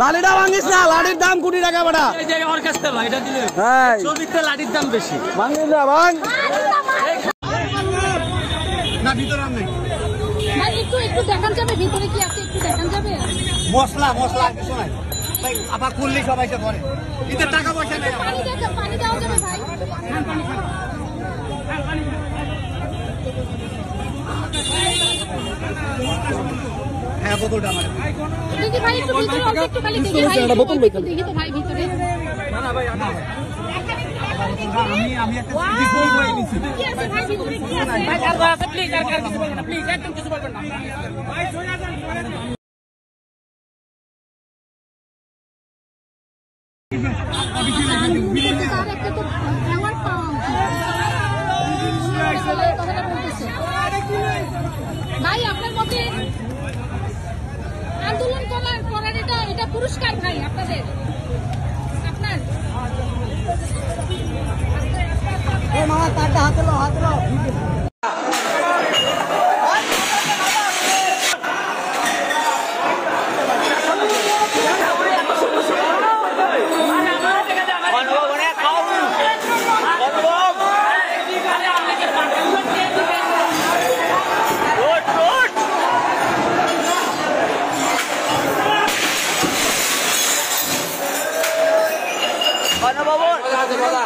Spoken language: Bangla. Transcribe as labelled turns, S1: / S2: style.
S1: লাঠিটা ভাঙিস না, লাঠির দাম কোটি টাকা বেটা।
S2: লাঠির দাম বেশি,
S1: ভাঙিস না ভাঙ
S2: না ভিতরে নেই।
S3: একটু দেখান যাবে ভিতরে কি আছে, একটু দেখান যাবে।
S2: মশলা কিছু নাই ভাই, আবার করলেই সবাই করে। এতে টাকা পয়সা নেই।
S3: পানি দেওয়া যাবে ভাই?
S2: হ্যাঁ বোতলটা আমার
S3: দেখি ভাই, একটু ভিতরে একটু খালি দেখি ভাই, দেখি তো ভাই ভিতরে।
S2: না না ভাই, আমি একটা ডিসপোজ করে নিছি।
S3: কি আছে ভাই ভিতরে, কি আছে
S2: ভাই? আর আছে প্লিজ, আর কিছু বলবেন না প্লিজ, একদম কিছু বলবেন না ভাই। সোজা যান,
S3: ভাই আপনার মতে আন্দোলন করার এটা পুরস্কার ভাই আপনাদের, আপনার
S1: বাবা